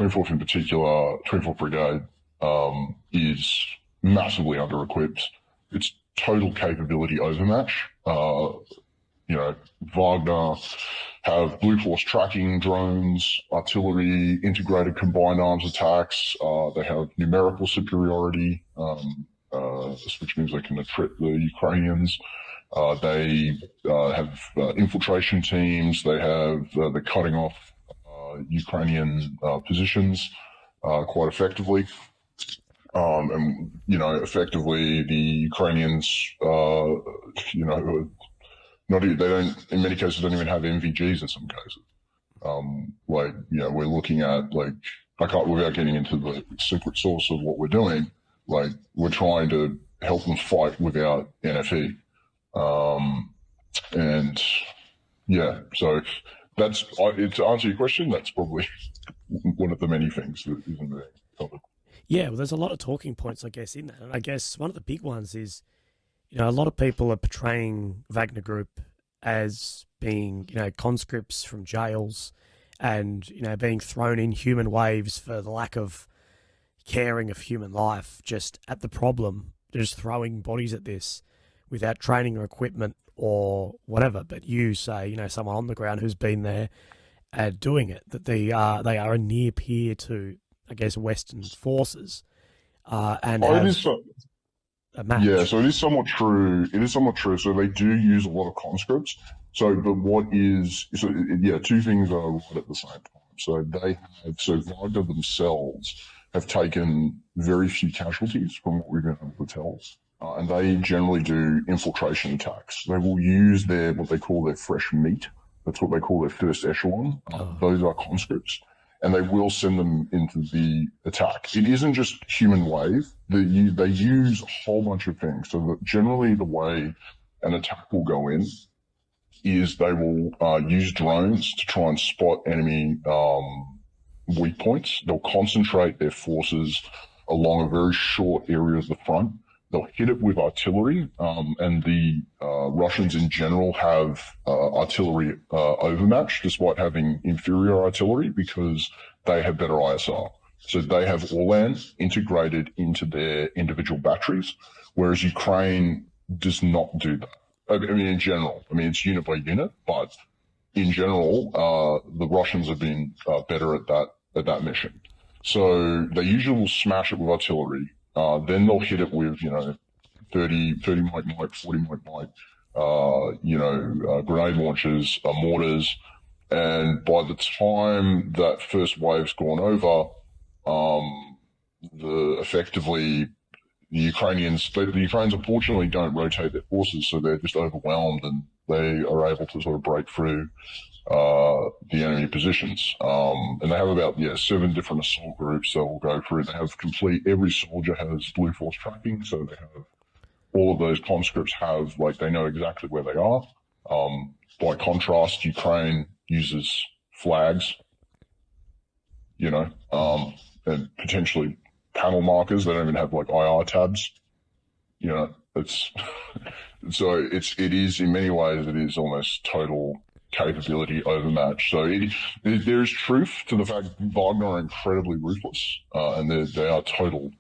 24th in particular, 24th Brigade, is massively under-equipped. It's total capability overmatch. You know, Wagner have Blue Force tracking drones, artillery, integrated combined arms attacks. They have numerical superiority, which means they can attrit the Ukrainians. They have infiltration teams. They have they're cutting off Ukrainian positions quite effectively. And you know, effectively, the Ukrainians, you know, not they don't in many cases don't even have MVGs in some cases. Like you know, we're looking at like I can't without getting into the secret source of what we're doing. Like we're trying to help them fight without NFE. And yeah, so that's to answer your question. That's probably one of the many things that isn't being covered. Yeah, well, there's a lot of talking points, I guess, in that. And I guess one of the big ones is, you know, a lot of people are portraying Wagner Group as being, you know, conscripts from jails and, you know, being thrown in human waves for the lack of caring of human life, just at the problem, just throwing bodies at this without training or equipment or whatever. But you say, you know, someone on the ground who's been there doing it, that they are a near peer to, I guess, Western forces and Oh, it have is so. a Yeah, match. so it is somewhat true. It is somewhat true. So they do use a lot of conscripts. So, but what is so? Yeah, two things are right at the same time. So they have so Wagner themselves have taken very few casualties from what we've been able to tell. And they generally do infiltration attacks. They will use their what they call their fresh meat. That's what they call their first echelon. Oh, Those are conscripts, and they will send them into the attack. It isn't just human wave. They use a whole bunch of things. So that generally the way an attack will go in is they will use drones to try and spot enemy weak points. They'll concentrate their forces along a very short area of the front. They'll hit it with artillery, and the Russians in general have artillery overmatch despite having inferior artillery because they have better ISR. So they have Orlan integrated into their individual batteries, whereas Ukraine does not do that. I mean, in general, I mean, it's unit by unit, but in general, the Russians have been better at that mission. So they usually will smash it with artillery. Then they'll hit it with, you know, 30 mic, 40 mic, grenade launchers, mortars. And by the time that first wave's gone over, effectively the Ukrainians unfortunately don't rotate their forces, so they're just overwhelmed and they are able to sort of break through the enemy positions. And they have about 7 different assault groups that will go through. They have every soldier has Blue Force tracking, so they have all of those conscripts have they know exactly where they are. By contrast, Ukraine uses flags, and potentially panel markers. They don't even have IR tabs. It's so it is in many ways it is almost total capability overmatch. So there is truth to the fact Wagner are incredibly ruthless, and they are total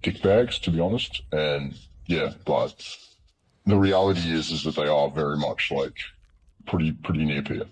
dickbags, to be honest. And yeah, but the reality is that they are very much pretty near peer.